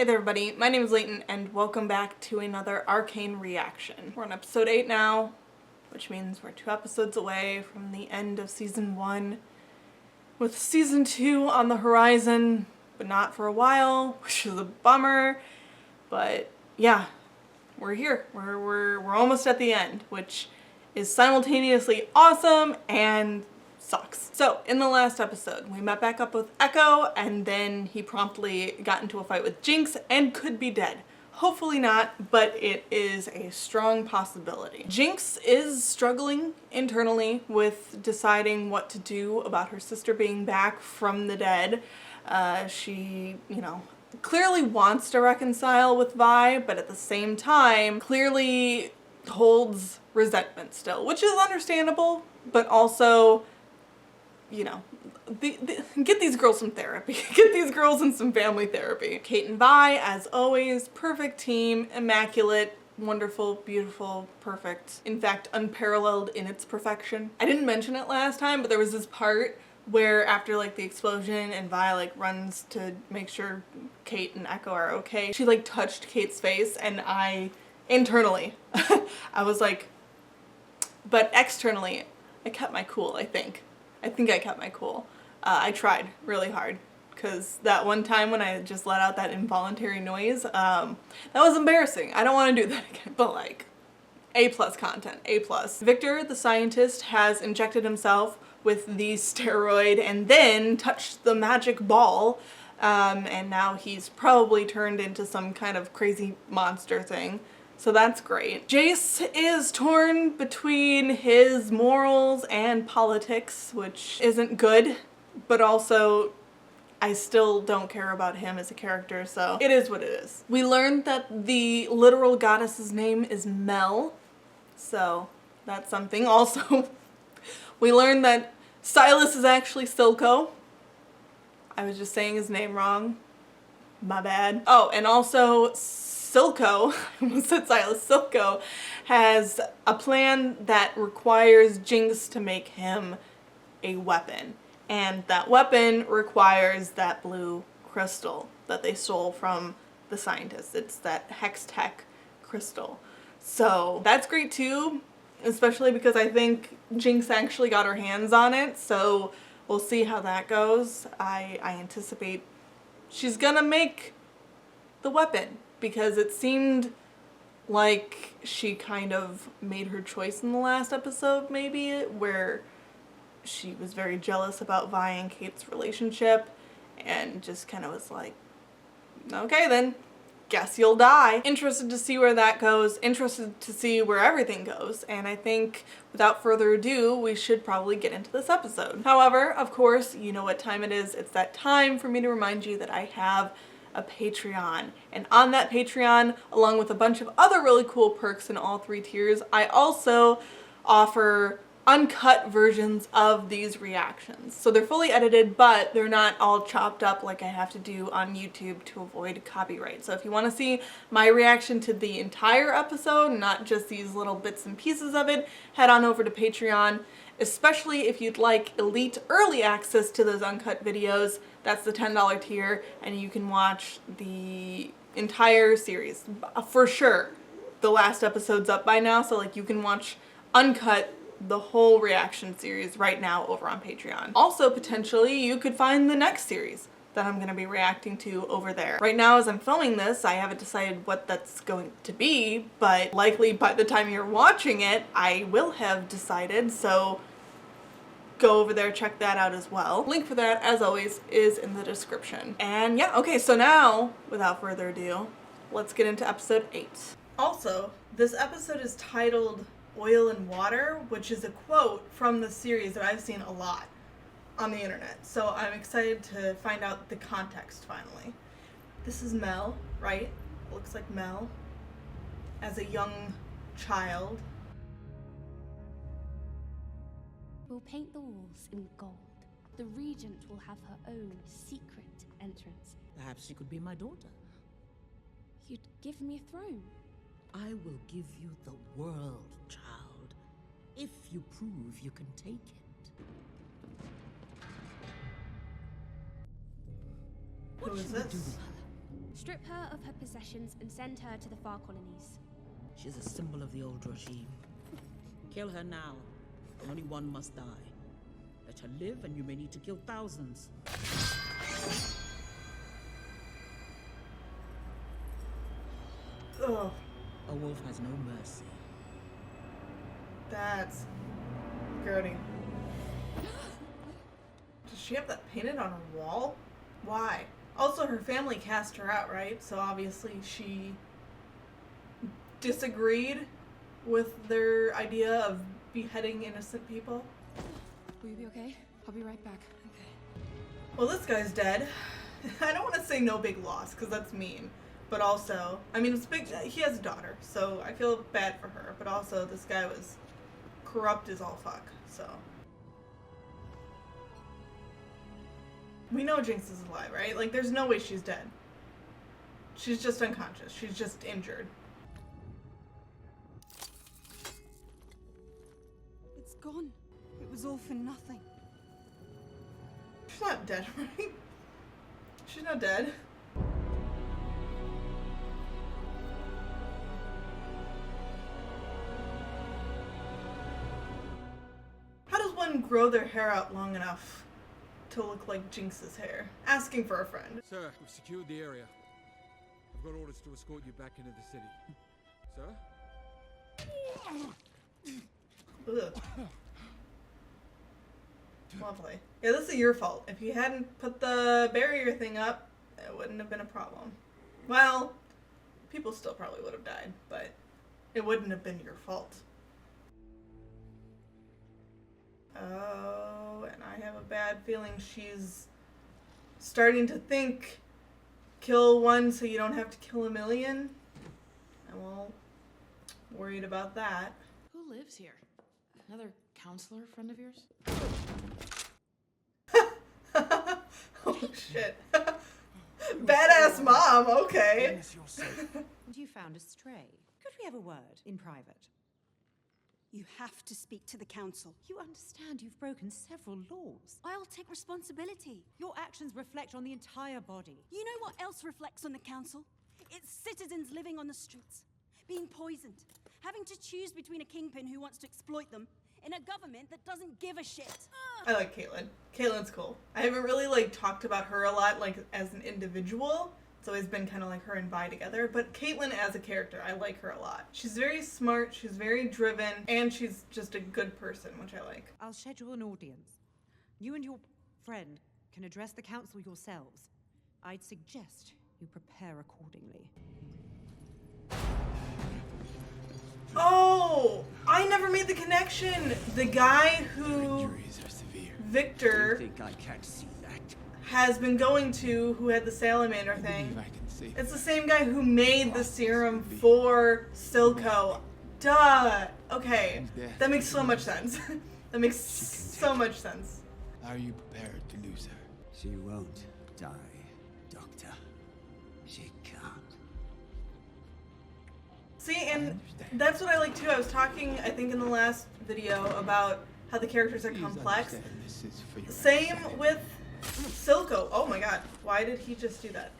Hey there everybody, my name is Layton and welcome back to another Arcane reaction. We're on episode 8 now, which means we're 2 episodes away from the end of season 1, with season 2 on the horizon, but not for a while, which is a bummer. But yeah, we're here. We're almost at the end, which is simultaneously awesome and sucks. So in the last episode, we met back up with Echo, and then he promptly got into a fight with Jayce and could be dead. Hopefully not, but it is a strong possibility. Jayce is struggling internally with deciding what to do about her sister being back from the dead. She, clearly wants to reconcile with Vi, but at the same time, clearly holds resentment still, which is understandable, but also, get these girls some therapy. Get these girls in some family therapy. Kate and Vi, as always, perfect team, immaculate, wonderful, beautiful, perfect. In fact, unparalleled in its perfection. I didn't mention it last time, but there was this part where after the explosion and Vi runs to make sure Kate and Echo are okay, she touched Kate's face, and internally, I was like, but externally, I kept my cool, I think I kept my cool. I tried really hard, because that one time when I just let out that involuntary noise, that was embarrassing. I don't want to do that again, but A+ content, A+. Victor, the scientist, has injected himself with the steroid and then touched the magic ball, and now he's probably turned into some kind of crazy monster thing. So that's great. Jayce is torn between his morals and politics, which isn't good, but also I still don't care about him as a character, so it is what it is. We learned that the literal goddess's name is Mel, so that's something. Also, we learned that Silas is actually Silco. I was just saying his name wrong. My bad. Oh, and also Silco, I almost said Silas, Silco has a plan that requires Jayce to make him a weapon. And that weapon requires that blue crystal that they stole from the scientists. It's that hex tech crystal. So that's great too, especially because I think Jayce actually got her hands on it. So we'll see how that goes. I anticipate she's gonna make the weapon, because it seemed like she kind of made her choice in the last episode, maybe, where she was very jealous about Vi and Kate's relationship and just kind of was like, okay then, guess you'll die. Interested to see where that goes, interested to see where everything goes, and I think without further ado, we should probably get into this episode. However, of course, you know what time it is. It's that time for me to remind you that I have a Patreon, and on that Patreon, along with a bunch of other really cool perks in all 3 tiers, I also offer uncut versions of these reactions. So they're fully edited, but they're not all chopped up like I have to do on YouTube to avoid copyright. So if you want to see my reaction to the entire episode, not just these little bits and pieces of it, head on over to Patreon, especially if you'd like elite early access to those uncut videos. That's the $10 tier, and you can watch the entire series. For sure, the last episode's up by now, so you can watch uncut the whole reaction series right now over on Patreon. Also, potentially, you could find the next series that I'm going to be reacting to over there. Right now, as I'm filming this, I haven't decided what that's going to be, but likely by the time you're watching it, I will have decided, so go over there, check that out as well. Link for that, as always, is in the description. And yeah, okay, so now, without further ado, let's get into episode 8. Also, this episode is titled Oil and Water, which is a quote from the series that I've seen a lot on the internet. So I'm excited to find out the context finally. This is Mel, right? It looks like Mel as a young child. We'll paint the walls in gold. The regent will have her own secret entrance. Perhaps she could be my daughter. You'd give me a throne. I will give you the world, child, if you prove you can take it. Who is What should we do this? with her? Strip her of her possessions and send her to the far colonies. She's a symbol of the old regime. Kill her now. Only one must die. Let her live, and you may need to kill thousands. Ugh. A wolf has no mercy. That's goading. Does she have that painted on her wall? Why? Also, her family cast her out, right? So obviously she disagreed with their idea of beheading innocent people. Will you be okay? I'll be right back. Okay. Well, this guy's dead. I don't want to say no big loss, because that's mean. But also, I mean, it's big. He has a daughter, so I feel bad for her. But also, this guy was corrupt as all fuck, so. We know Jayce is alive, right? Like, there's no way she's dead. She's just unconscious. She's just injured. It's gone. It was all for nothing. She's not dead, right? She's not dead. How does one grow their hair out long enough to look like Jinx's hair? Asking for a friend. Sir, we've secured the area. I've got orders to escort you back into the city. Sir? Ugh. Lovely. Yeah, this is your fault. If you hadn't put the barrier thing up, it wouldn't have been a problem. Well, people still probably would have died, but it wouldn't have been your fault. Oh, and I have a bad feeling she's starting to think, kill one so you don't have to kill a million. I'm all worried about that. Who lives here? Another counselor friend of yours? Oh shit. Badass mom, okay. You found a stray. Could we have a word in private? You have to speak to the council. You understand you've broken several laws. I'll take responsibility. Your actions reflect on the entire body. You know what else reflects on the council? It's citizens living on the streets, being poisoned, having to choose between a kingpin who wants to exploit them and a government that doesn't give a shit. I like Caitlyn. Caitlyn's cool. I haven't really talked about her a lot as an individual. It's always been kind of like her and Vi together, but Caitlyn as a character, I like her a lot. She's very smart, she's very driven, and she's just a good person, which I like. I'll schedule an audience. You and your friend can address the council yourselves. I'd suggest you prepare accordingly. Oh, I never made the connection. The guy who Injuries are severe. Victor You think I can't see that? has been going to, who had the salamander thing. I can see. It's the same guy who made the serum for Silco. Duh. Okay. That makes so much sense. That makes so much sense. Are you prepared to lose her? She won't die, Doctor. She can't. See, and that's what I like too. I was talking, I think in the last video, about how the characters are complex. This is for your Same understanding. with Silco. Oh my god, why did he just do that?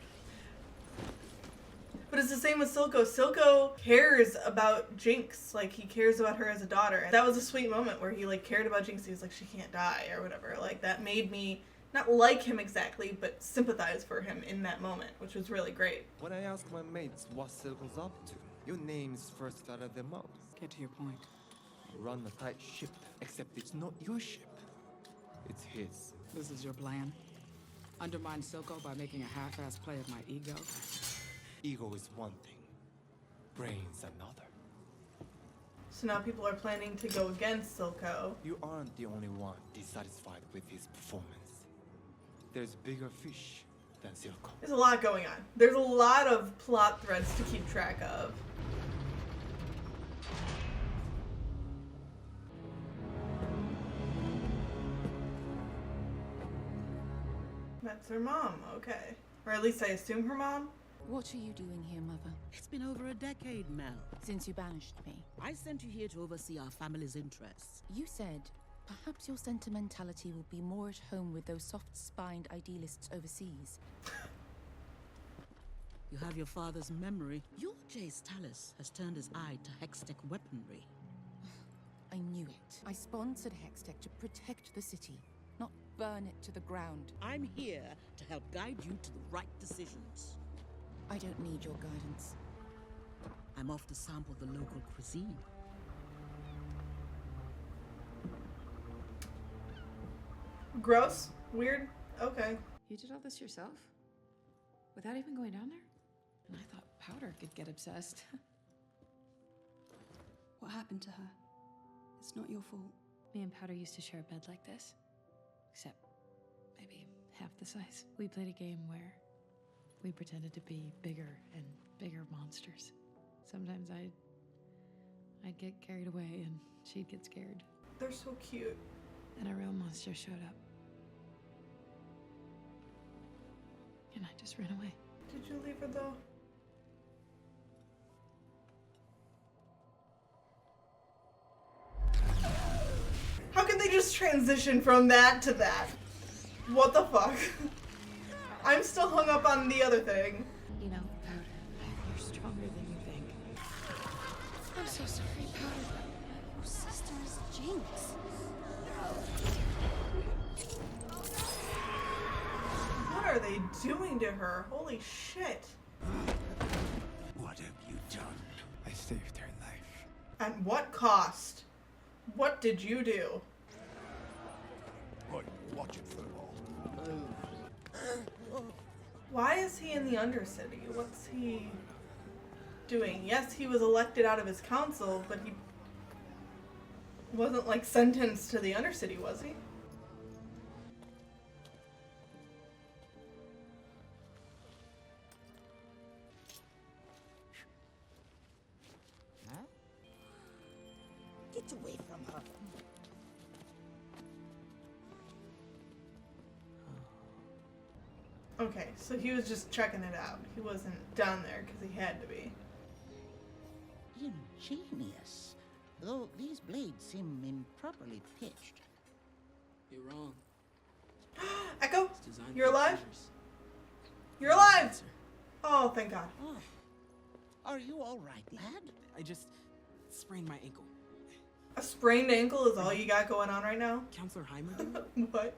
But it's the same with Silco. Silco cares about Jinx. Like, he cares about her as a daughter. And that was a sweet moment where he, cared about Jinx. He was like, she can't die, or whatever. Like, that made me not like him exactly, but sympathize for him in that moment, which was really great. When I ask my mates what Silco's up to, your name's first out of their mouths. Get to your point. Run a tight ship, except it's not your ship. It's his. This is your plan? Undermine Silco by making a half-assed play of my ego? Ego is one thing, brains another. So now people are planning to go against Silco. You aren't the only one dissatisfied with his performance. There's bigger fish than Silco. There's a lot going on. There's a lot of plot threads to keep track of. That's her mom, okay. Or at least I assume her mom. What are you doing here, Mother? It's been over a decade, Mel. Since you banished me. I sent you here to oversee our family's interests. You said, perhaps your sentimentality will be more at home with those soft-spined idealists overseas. You have your father's memory. Your Jayce Talus has turned his eye to Hextech weaponry. I knew it. I sponsored Hextech to protect the city, not burn it to the ground. I'm here to help guide you to the right decisions. I don't need your guidance. I'm off to sample the local cuisine. Gross? Weird? Okay. You did all this yourself? Without even going down there? And I thought Powder could get obsessed. What happened to her? It's not your fault. Me and Powder used to share a bed like this. Except maybe half the size. We played a game where we pretended to be bigger and bigger monsters. Sometimes I'd get carried away and she'd get scared. They're so cute. And a real monster showed up. And I just ran away. Did you leave her though? How can they just transition from that to that? What the fuck? I'm still hung up on the other thing. You know, Powder, you're stronger than you think. I'm so sorry, Powder. Your sister is Jinx. What are they doing to her? Holy shit. What have you done? I saved her life. At what cost? What did you do? Boy, watch it for a while. Why is he in the Undercity? What's he doing? Yes, he was elected out of his council, but he wasn't like sentenced to the Undercity, was he? Get away from her. Okay, so he was just checking it out. He wasn't down there because he had to be. Ingenious. Though these blades seem improperly pitched. You're wrong. Echo, It's designed you're for alive? treasures. You're alive! Oh, thank God. Oh. Are you all right, lad? I just sprained my ankle. A sprained ankle is all you got going on right now? Counselor Heimerdinger? What?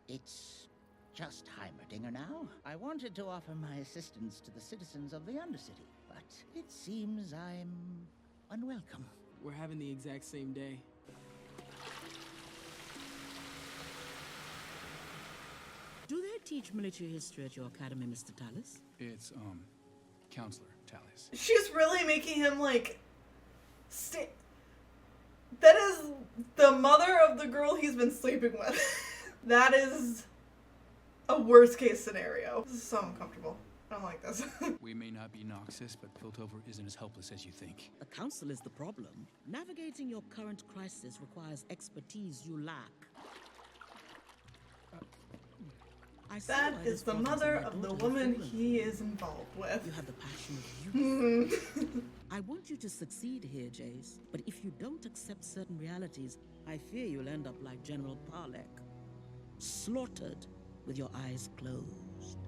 It's just Heimerdinger now. I wanted to offer my assistance to the citizens of the Undercity, but it seems I'm unwelcome. We're having the exact same day. Do they teach military history at your academy, Mr. Talus? It's, Counselor Talus. She's really making him like that is the mother of the girl he's been sleeping with. That is a worst case scenario. This is so uncomfortable. I don't like this. We may not be Noxus, but Piltover isn't as helpless as you think. The council is the problem. Navigating your current crisis requires expertise you lack. That is the mother of the woman he is involved with. You have the passion of youth. I want you to succeed here, Jayce. But if you don't accept certain realities, I fear you'll end up like General Parlek. Slaughtered with your eyes closed.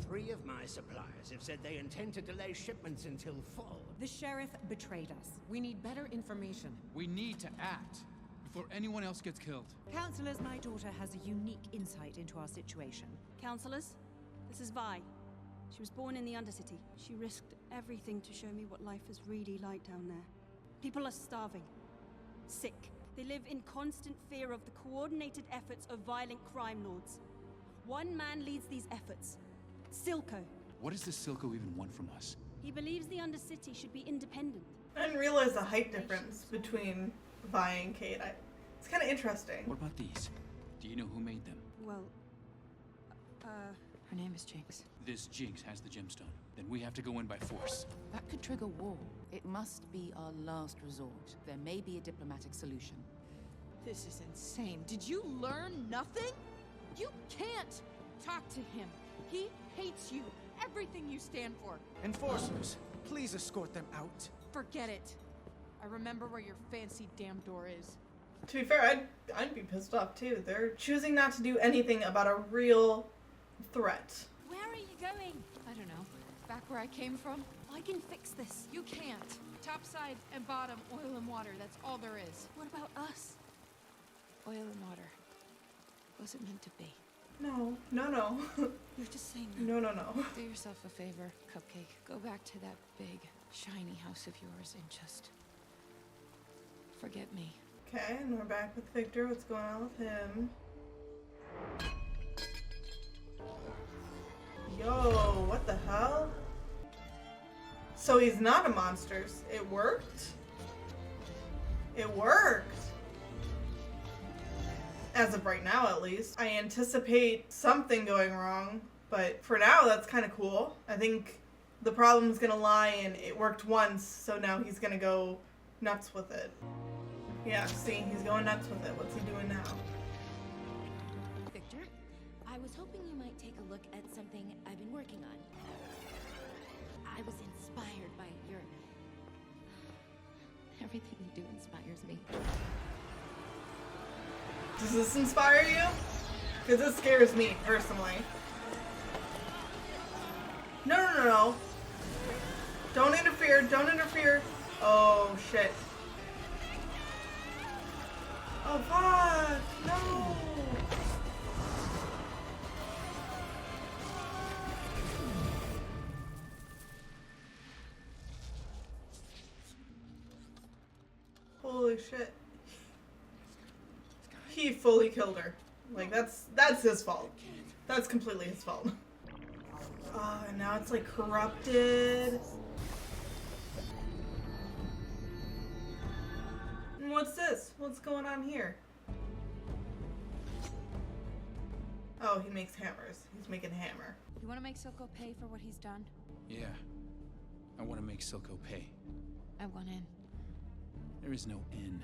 3 of my suppliers have said they intend to delay shipments until fall. The sheriff betrayed us. We need better information. We need to act before anyone else gets killed. Counselors, my daughter has a unique insight into our situation. Counselors, this is Vi. She was born in the Undercity. She risked everything to show me what life is really like down there. People are starving, sick. They live in constant fear of the coordinated efforts of violent crime lords. One man leads these efforts, Silco. What does the Silco even want from us? He believes the Undercity should be independent. I didn't realize the height difference between Vi and Kate. It's kind of interesting. What about these? Do you know who made them? Well, Her name is Jinx. This Jinx has the gemstone. Then we have to go in by force. That could trigger war. It must be our last resort. There may be a diplomatic solution. This is insane. Did you learn nothing? You can't talk to him. He hates you. Everything you stand for. Enforcers, please escort them out. Forget it. I remember where your fancy damn door is. To be fair, I'd be pissed off too. They're choosing not to do anything about a real threat. Where are you going? I don't know. Back where I came from? I can fix this. You can't. Top side and bottom, oil and water. That's all there is. What about us? Oil and water. Wasn't meant to be. No, no, no. You're just saying that. No, no, no. Do yourself a favor, Cupcake. Go back to that big, shiny house of yours and just forget me. Okay, and we're back with Victor. What's going on with him? Yo, what the hell? So he's not a monster. It worked? It worked! As of right now, at least. I anticipate something going wrong, but for now, that's kind of cool. I think the problem's gonna lie in it worked once, so now he's gonna go nuts with it. Yeah, see, he's going nuts with it. What's he doing now? Victor, I was hoping you might take a look at something I've been working on. I was inspired by your... Everything you do inspires me. Does this inspire you? Because this scares me, personally. No, no, no, no. Don't interfere, don't interfere. Oh, shit. Oh, fuck! No! Holy shit. He fully killed her. Like, that's his fault. That's completely his fault. Oh, and now it's like corrupted. And what's this? What's going on here? Oh, he makes hammers. He's making a hammer. You want to make Silco pay for what he's done? Yeah. I want to make Silco pay. I want in. There is no in.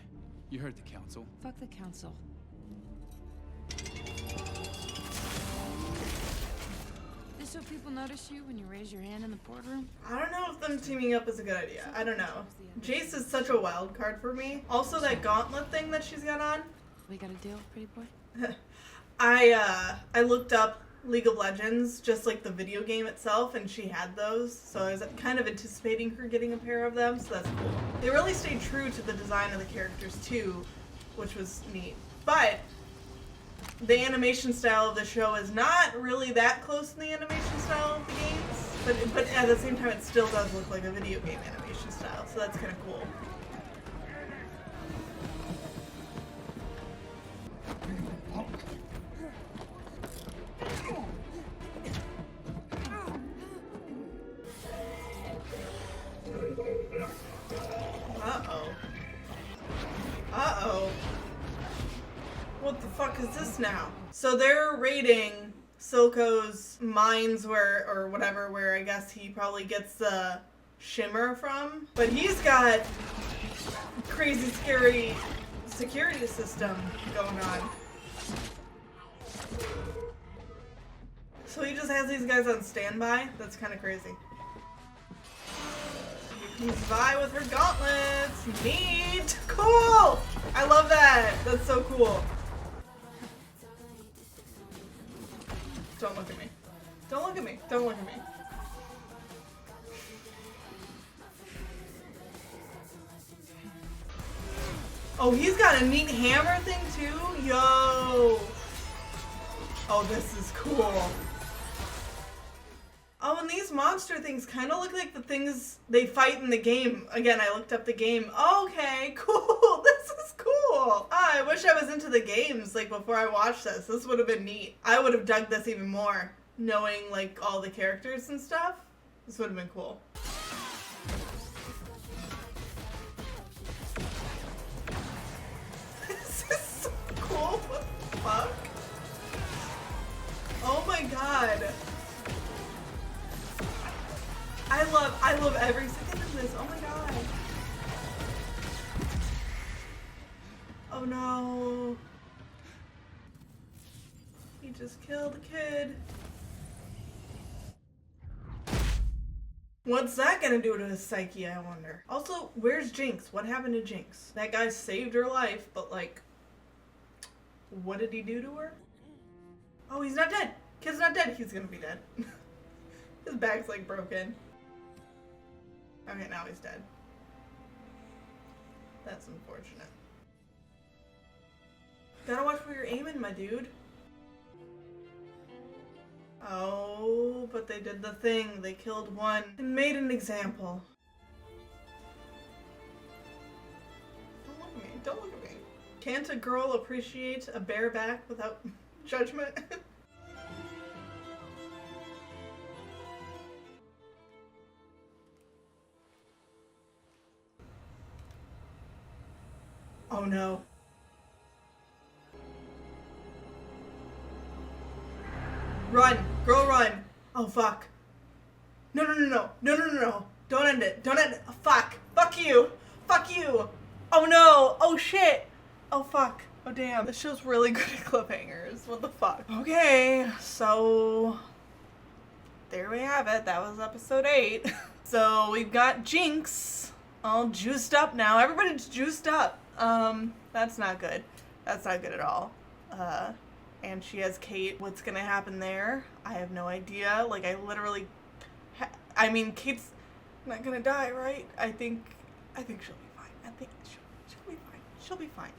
You heard the council. Fuck the council. This so people notice you when you raise your hand in the boardroom? I don't know if them teaming up is a good idea. I don't know. Jayce is such a wild card for me. Also, that gauntlet thing that she's got on. We got a deal, pretty boy? I looked up League of Legends, just like the video game itself, and she had those, so I was kind of anticipating her getting a pair of them, so that's cool. They really stayed true to the design of the characters too, which was neat. But the animation style of the show is not really that close to the animation style of the games, but at the same time it still does look like a video game animation style, so that's kind of cool. Uh-oh. Uh-oh. What the fuck is this now? So they're raiding Silco's mines or whatever, where I guess he probably gets the shimmer from. But he's got crazy scary security system going on. So he just has these guys on standby? That's kind of crazy. Here comes Vi with her gauntlets. Neat! Cool! I love that! That's so cool. Don't look at me. Don't look at me. Don't look at me. Oh, he's got a neat hammer thing too? Yo! Oh, this is cool. Oh, and these monster things kind of look like the things they fight in the game. Again, I looked up the game. Okay, cool. This is cool. Oh, I wish I was into the games, like, before I watched this. This would have been neat. I would have dug this even more, knowing, like, all the characters and stuff. This would have been cool. This is so cool. What the fuck? Oh my god. I love every second of this. Oh my god. Oh no. He just killed a kid. What's that gonna do to his psyche, I wonder? Also, where's Jinx? What happened to Jinx? That guy saved her life, but like, what did he do to her? Oh, he's not dead. Kid's not dead. He's gonna be dead. His back's like broken. Okay, now he's dead. That's unfortunate. Gotta watch where you're aiming, my dude. Oh, but they did the thing. They killed one and made an example. Don't look at me. Don't look at me. Can't a girl appreciate a bare back without judgment? Oh no. Run! Girl, run! Oh fuck. No, no, no, no. No, no, no, no. Don't end it. Don't end it. Oh, fuck. Fuck you. Fuck you. Oh no. Oh shit. Oh fuck. Oh damn. This show's really good at cliffhangers. What the fuck? Okay, so there we have it. That was episode 8. So we've got Jinx all juiced up now. Everybody's juiced up. That's not good. That's not good at all. And she has Kate. What's gonna happen there? I have no idea. Like, I literally... I mean, Kate's not gonna die, right? I think she'll be fine. I think she'll be fine. She'll be fine.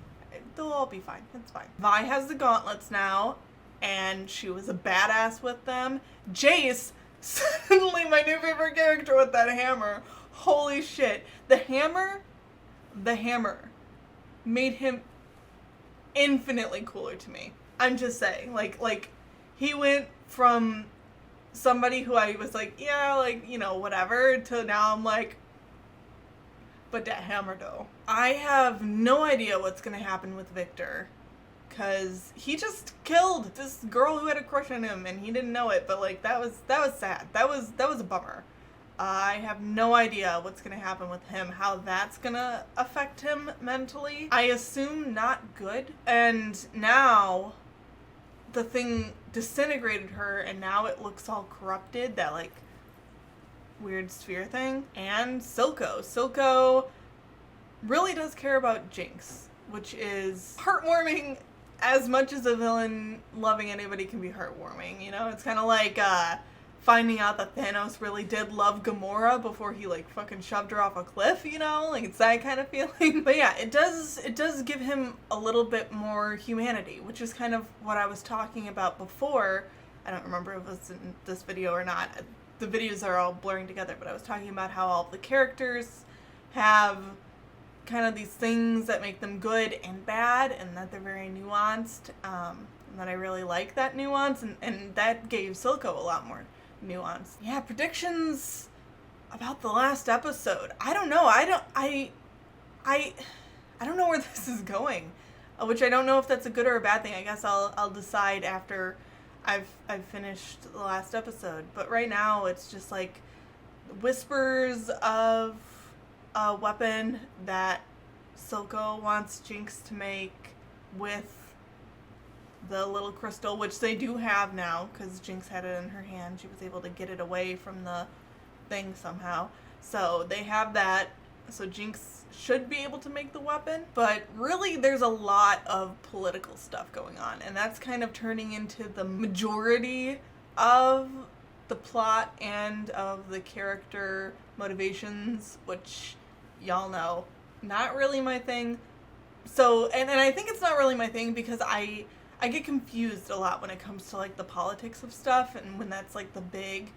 They'll all be fine. It's fine. Vi has the gauntlets now, and she was a badass with them. Jayce, suddenly my new favorite character with that hammer. Holy shit. The hammer made him infinitely cooler to me. I'm just saying, like, he went from somebody who I was like, yeah, like, you know, whatever, to now I'm like, but that hammer though. I have no idea what's gonna happen with Victor, cause he just killed this girl who had a crush on him and he didn't know it, but like, that was sad. That was a bummer. I have no idea what's gonna happen with him, how that's gonna affect him mentally. I assume not good. And now the thing disintegrated her and now it looks all corrupted, that like weird sphere thing. And Silco really does care about Jinx, which is heartwarming as much as a villain loving anybody can be heartwarming, you know? It's kind of like finding out that Thanos really did love Gamora before he like fucking shoved her off a cliff, you know? Like, it's that kind of feeling. But yeah, it does give him a little bit more humanity, which is kind of what I was talking about before. I don't remember if it was in this video or not. The videos are all blurring together, but I was talking about how all the characters have kind of these things that make them good and bad, and that they're very nuanced, and that I really like that nuance, and that gave Silco a lot more nuance. Yeah, predictions about the last episode. I don't know. I don't know where this is going, which I don't know if that's a good or a bad thing. I guess I'll decide after I've finished the last episode. But right now it's just like whispers of a weapon that Silco wants Jinx to make with the little crystal, which they do have now because Jinx had it in her hand. She was able to get it away from the thing somehow. So they have that. So Jinx should be able to make the weapon. But really there's a lot of political stuff going on, and that's kind of turning into the majority of the plot and of the character motivations, which y'all know, not really my thing. So, and I think it's not really my thing because I get confused a lot when it comes to like the politics of stuff, and when that's like the big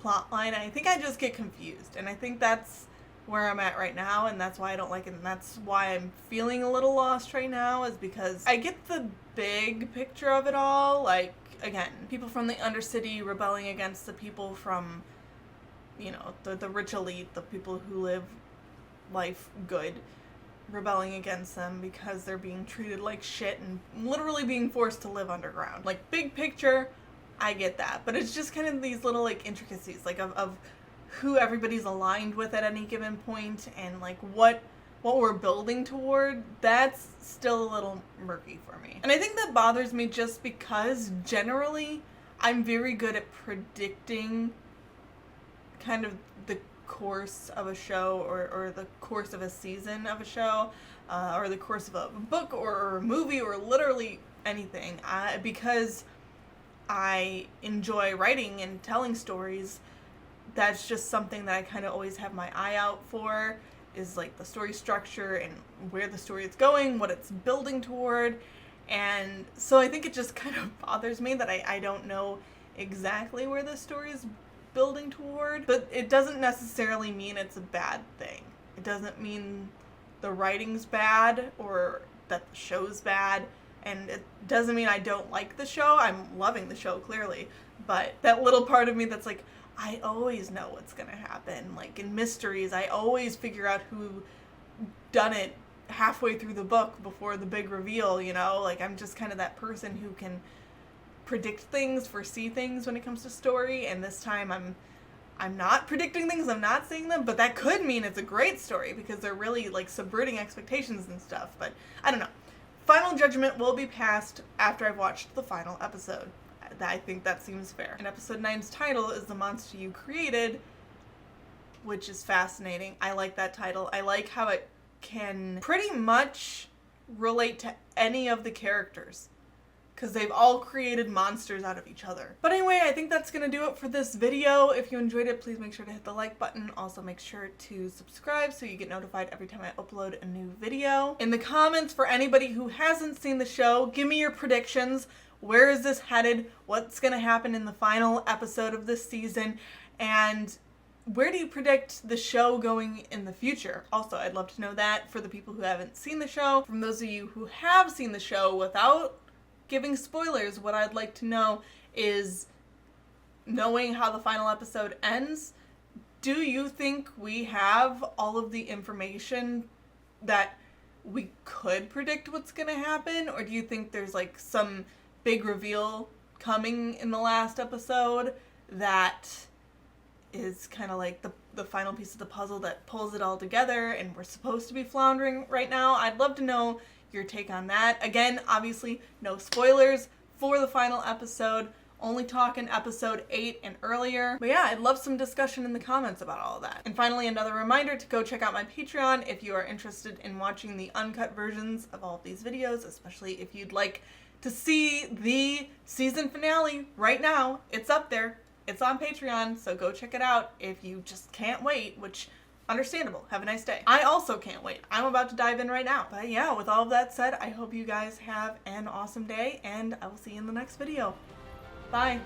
plot line, I think I just get confused, and I think that's where I'm at right now, and that's why I don't like it, and that's why I'm feeling a little lost right now, is because I get the big picture of it all, like, again, people from the Undercity rebelling against the people from, you know, the rich elite, the people who live life good, rebelling against them because they're being treated like shit and literally being forced to live underground. Like, big picture, I get that, but it's just kind of these little like intricacies, like of who everybody's aligned with at any given point, and like what we're building toward. That's still a little murky for me, and I think that bothers me just because generally I'm very good at predicting kind of the course of a show, or the course of a season of a show, or the course of a book or a movie, or literally anything, because I enjoy writing and telling stories, that's just something that I kind of always have my eye out for, is like the story structure and where the story is going, what it's building toward. And so I think it just kind of bothers me that I don't know exactly where the story is building toward. But it doesn't necessarily mean it's a bad thing. It doesn't mean the writing's bad or that the show's bad. And it doesn't mean I don't like the show. I'm loving the show, clearly. But that little part of me that's like, I always know what's gonna happen. Like in mysteries, I always figure out who done it halfway through the book before the big reveal, you know? Like I'm just kind of that person who can predict things, foresee things when it comes to story, and this time I'm not predicting things, I'm not seeing them, but that could mean it's a great story because they're really like subverting expectations and stuff. But I don't know. Final judgment will be passed after I've watched the final episode. I think that seems fair. And episode 9's title is The Monster You Created, which is fascinating. I like that title. I like how it can pretty much relate to any of the characters, because they've all created monsters out of each other. But anyway, I think that's gonna do it for this video. If you enjoyed it, please make sure to hit the like button. Also make sure to subscribe so you get notified every time I upload a new video. In the comments, for anybody who hasn't seen the show, give me your predictions. Where is this headed? What's gonna happen in the final episode of this season? And where do you predict the show going in the future? Also, I'd love to know that for the people who haven't seen the show. From those of you who have seen the show, without giving spoilers, what I'd like to know is, knowing how the final episode ends, do you think we have all of the information that we could predict what's gonna happen? Or do you think there's like some big reveal coming in the last episode that is kind of like the final piece of the puzzle that pulls it all together and we're supposed to be floundering right now? I'd love to know your take on that. Again, obviously no spoilers for the final episode, only talking episode 8 and earlier. But yeah, I'd love some discussion in the comments about all of that. And finally, another reminder to go check out my Patreon if you are interested in watching the uncut versions of all of these videos, especially if you'd like to see the season finale right now. It's up there. It's on Patreon, so go check it out if you just can't wait, which, understandable. Have a nice day. I also can't wait. I'm about to dive in right now. But yeah, with all of that said, I hope you guys have an awesome day, and I will see you in the next video. Bye.